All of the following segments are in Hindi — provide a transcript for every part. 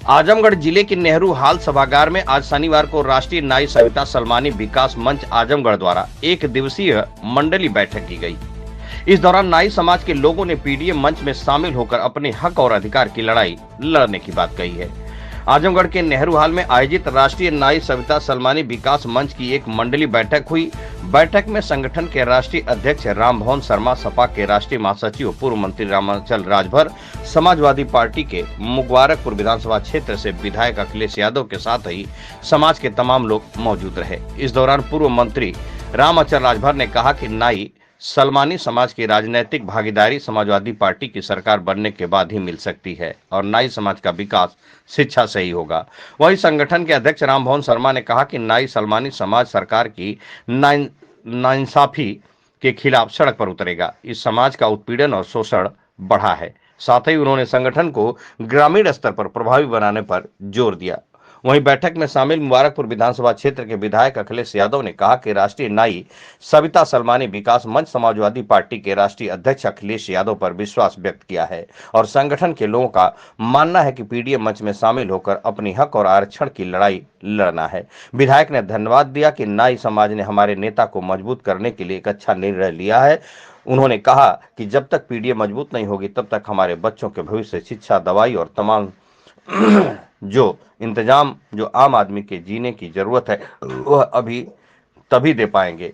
आजमगढ़ जिले के नेहरू हाल सभागार में आज शनिवार को राष्ट्रीय नाई सविता सलमानी विकास मंच आजमगढ़ द्वारा एक दिवसीय मंडली बैठक की गई। इस दौरान नाई समाज के लोगों ने पीडीएम मंच में शामिल होकर अपने हक और अधिकार की लड़ाई लड़ने की बात कही है। आजमगढ़ के नेहरू हाल में आयोजित राष्ट्रीय नाई सविता सलमानी विकास मंच की एक मंडली बैठक हुई। बैठक में संगठन के राष्ट्रीय अध्यक्ष रामभवन शर्मा, सपा के राष्ट्रीय महासचिव पूर्व मंत्री रामाचल राजभर, समाजवादी पार्टी के मुबारकपुर विधानसभा क्षेत्र से विधायक अखिलेश यादव के साथ ही समाज के तमाम लोग मौजूद रहे। इस दौरान पूर्व मंत्री रामाचल राजभर ने कहा कि नाई सलमानी समाज की राजनीतिक भागीदारी समाजवादी पार्टी की सरकार बनने के बाद ही मिल सकती है और नाई समाज का विकास शिक्षा से ही होगा। वहीं संगठन के अध्यक्ष रामभवन शर्मा ने कहा कि नाई सलमानी समाज सरकार की नाइंसाफी के खिलाफ सड़क पर उतरेगा। इस समाज का उत्पीड़न और शोषण बढ़ा है। साथ ही उन्होंने संगठन को ग्रामीण स्तर पर प्रभावी बनाने पर जोर दिया। वहीं बैठक में शामिल मुबारकपुर विधानसभा क्षेत्र के विधायक अखिलेश यादव ने कहा कि राष्ट्रीय नाई सविता सलमानी विकास मंच समाजवादी पार्टी के राष्ट्रीय अध्यक्ष अखिलेश यादव पर विश्वास व्यक्त किया है और संगठन के लोगों का मानना है कि पीडीएम मंच में शामिल होकर अपनी हक और आरक्षण की लड़ाई लड़ना है। विधायक ने धन्यवाद दिया कि नाई समाज ने हमारे नेता को मजबूत करने के लिए एक अच्छा निर्णय लिया है। उन्होंने कहा कि जब तक पीडीएम मजबूत नहीं होगी तब तक हमारे बच्चों के भविष्य, शिक्षा, दवाई और तमाम जो इंतजाम जो आम आदमी के जीने की जरूरत है वह अभी तभी दे पाएंगे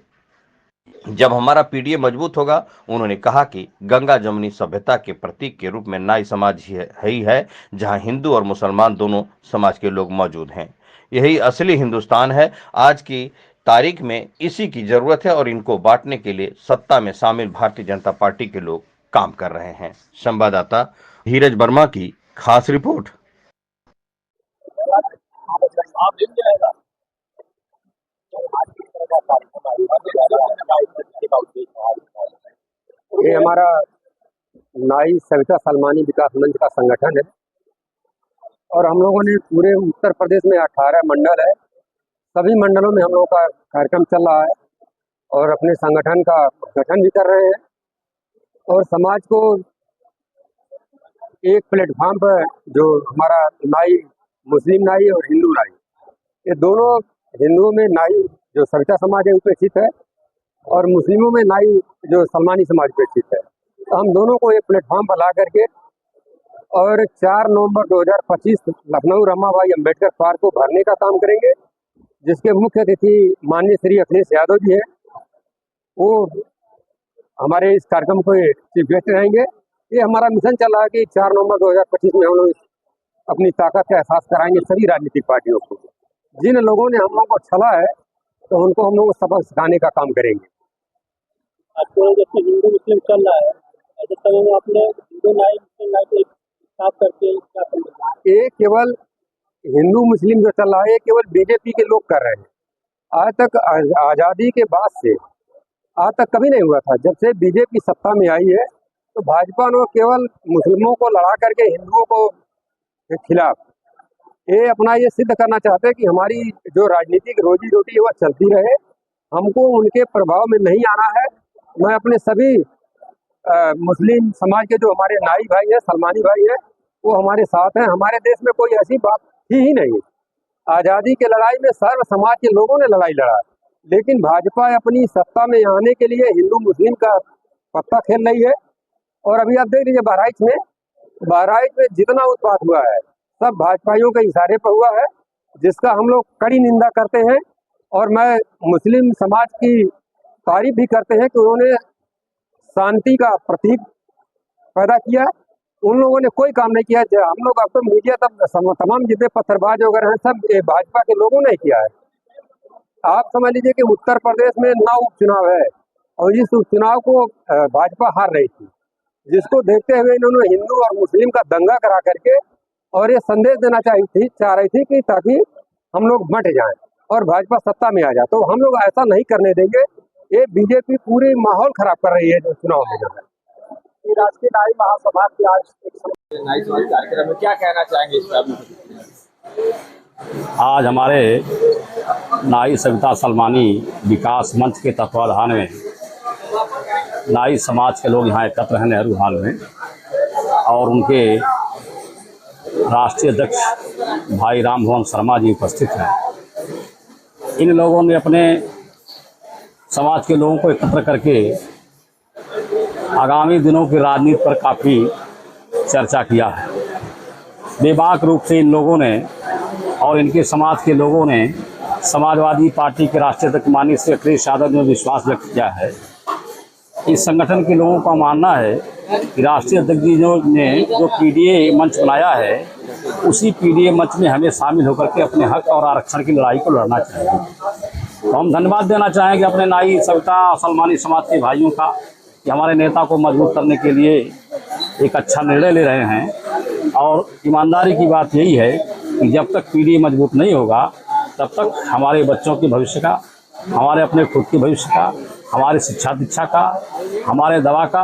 जब हमारा पीडीएम मजबूत होगा। उन्होंने कहा कि गंगा जमुनी सभ्यता के प्रतीक के रूप में नाई समाज ही है जहां हिंदू और मुसलमान दोनों समाज के लोग मौजूद हैं। यही असली हिंदुस्तान है। आज की तारीख में इसी की जरूरत है और इनको बांटने के लिए सत्ता में शामिल भारतीय जनता पार्टी के लोग काम कर रहे हैं। संवाददाता धीरज वर्मा की खास रिपोर्ट। ये हमारा नाई सविता सलमानी विकास मंच का संगठन है और हम लोगों ने पूरे उत्तर प्रदेश में 18 मंडल है। सभी मंडलों में हम लोगों का कार्यक्रम चल रहा है और अपने संगठन का गठन भी कर रहे हैं और समाज को एक प्लेटफॉर्म पर जो हमारा नाई, मुस्लिम नाई और हिंदू नाई, ये दोनों, हिंदुओं में नाई जो सविता समाज है उपेक्षित है और मुस्लिमों में नाई जो सलमानी समाज उपेक्षित है। तो हम दोनों को एक प्लेटफॉर्म पर ला करके और 4 नवंबर 2025 लखनऊ रमाबाई अंबेडकर पार्क को भरने का काम करेंगे, जिसके मुख्य अतिथि माननीय श्री अखिलेश यादव जी हैं। वो हमारे इस कार्यक्रम को चीफ गेस्ट रहेंगे। ये हमारा मिशन चल रहा है कि 4 नवंबर 2025 में हम लोग अपनी ताकत का एहसास कराएंगे सभी राजनीतिक पार्टियों को। जिन लोगों ने हम लोगों को छला है तो उनको हम लोग सबक सिखाने का काम करेंगे। आजकल जैसे हिंदू मुस्लिम चल रहा है, ऐसे समय में आपने हिंदू नाई मुस्लिम नाई को साफ करके क्या करना? ये केवल हिंदू मुस्लिम जो चल रहा है ये केवल बीजेपी के लोग कर रहे हैं। आज तक आज़ादी के बाद से आज तक कभी नहीं हुआ था। जब से बीजेपी सत्ता में आई है तो भाजपा ने केवल मुस्लिमों को लड़ा करके हिंदुओं को के खिलाफ ये अपना ये सिद्ध करना चाहते हैं कि हमारी जो राजनीतिक रोजी रोटी है वह चलती रहे, हमको उनके प्रभाव में नहीं आना है। मैं अपने सभी मुस्लिम समाज के जो हमारे नाई भाई हैं, सलमानी भाई हैं, वो हमारे साथ हैं। हमारे देश में कोई ऐसी बात थी ही नहीं। आज़ादी की लड़ाई में सर्व समाज के लोगों ने लड़ाई लड़ा, लेकिन भाजपा अपनी सत्ता में आने के लिए हिंदू मुस्लिम का पत्ता खेल रही है। और अभी आप देख लीजिए बहराइच में जितना उत्पात हुआ है सब भाजपाइयों के इशारे पर हुआ है, जिसका हम लोग कड़ी निंदा करते हैं। और मैं मुस्लिम समाज की तारीफ भी करते हैं कि उन्होंने शांति का प्रतीक पैदा किया। उन लोगों ने कोई काम नहीं किया। हम लोग अब तो मीडिया तब तमाम जितने पत्थरबाज वगैरह हैं सब भाजपा के लोगों ने किया है। आप समझ लीजिए कि उत्तर प्रदेश में 9 उपचुनाव है और इस उपचुनाव को भाजपा हार रही थी, जिसको देखते हुए इन्होंने हिंदू और मुस्लिम का दंगा करा करके और ये संदेश देना चाह रही थी कि ताकि हम लोग मट जाएं और भाजपा सत्ता में आ जाए। तो हम लोग ऐसा नहीं करने देंगे। ये बीजेपी पूरी माहौल खराब कर रही है जो चुनाव में जो है। राष्ट्रीय नाई महासभा की आज नाई समाज कार्यक्रम में क्या कहना चाहेंगे इस पर? आज हमारे नाई सविता सलमानी विकास मंच के तत्वाधान में नाई समाज के लोग यहाँ एकत्र हैं नेहरू हाल में और उनके राष्ट्रीय अध्यक्ष भाई राम भुवन शर्मा जी उपस्थित हैं। इन लोगों ने अपने समाज के लोगों को एकत्र करके आगामी दिनों की राजनीति पर काफ़ी चर्चा किया है। बेबाक रूप से इन लोगों ने और इनके समाज के लोगों ने समाजवादी पार्टी के राष्ट्रीय अध्यक्ष माननीय श्री अखिलेश यादव ने विश्वास व्यक्त किया है। इस संगठन के लोगों का मानना है कि राष्ट्रीय अध्यक्ष जी ने जो पीडीए मंच बनाया है, उसी पीडीए मंच में हमें शामिल होकर के अपने हक और आरक्षण की लड़ाई को लड़ना चाहिए। तो हम धन्यवाद देना चाहेंगे अपने नाई सविता सलमानी समाज के भाइयों का कि हमारे नेता को मजबूत करने के लिए एक अच्छा निर्णय ले रहे हैं। और ईमानदारी की बात यही है कि जब तक पीडीए मजबूत नहीं होगा तब तक हमारे बच्चों के भविष्य का, हमारे अपने खुद के भविष्य का, हमारे शिक्षा दीक्षा का, हमारे दवा का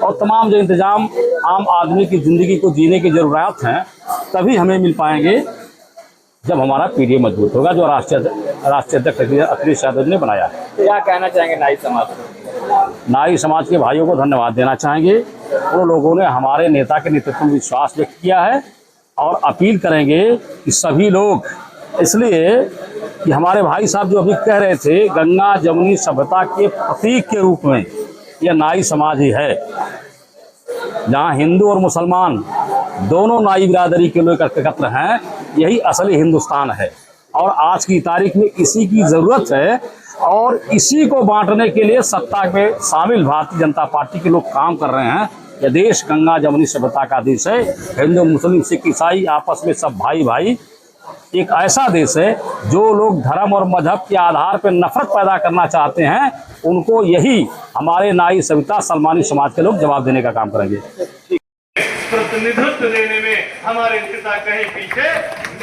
और तमाम जो इंतजाम आम आदमी की ज़िंदगी को जीने की ज़रूरत हैं, तभी हमें मिल पाएंगे जब हमारा पीडीए मजबूत होगा, जो राष्ट्रीय अध्यक्ष अखिलेश यादव ने बनाया है। क्या कहना चाहेंगे नाई समाज को? नाई समाज के भाइयों को धन्यवाद देना चाहेंगे। उन लोगों ने हमारे नेता के नेतृत्व में विश्वास व्यक्त किया है और अपील करेंगे कि सभी लोग, इसलिए कि हमारे भाई साहब जो अभी कह रहे थे, गंगा जमुनी सभ्यता के प्रतीक के रूप में यह नाई समाज ही है। जहाँ हिंदू और मुसलमान दोनों नाई बिरादरी के लोग एकत्र हैं, यही असली हिंदुस्तान है। और आज की तारीख में इसी की ज़रूरत है और इसी को बांटने के लिए सत्ता में शामिल भारतीय जनता पार्टी के लोग काम कर रहे हैं। यह देश गंगा जमुनी सभ्यता का देश है। हिंदू मुस्लिम सिख ईसाई आपस में सब भाई भाई। एक ऐसा देश है जो लोग धर्म और मजहब के आधार पर नफरत पैदा करना चाहते हैं, उनको यही हमारे नाई सविता सलमानी समाज के लोग जवाब देने का काम करेंगे। प्रतिनिधित्व देने में हमारे पिता कहीं पीछे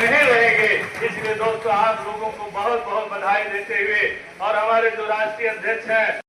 नहीं रहेंगे। इसलिए दोस्तों, आप लोगों को बहुत बहुत बधाई देते हुए और हमारे जो राष्ट्रीय अध्यक्ष हैं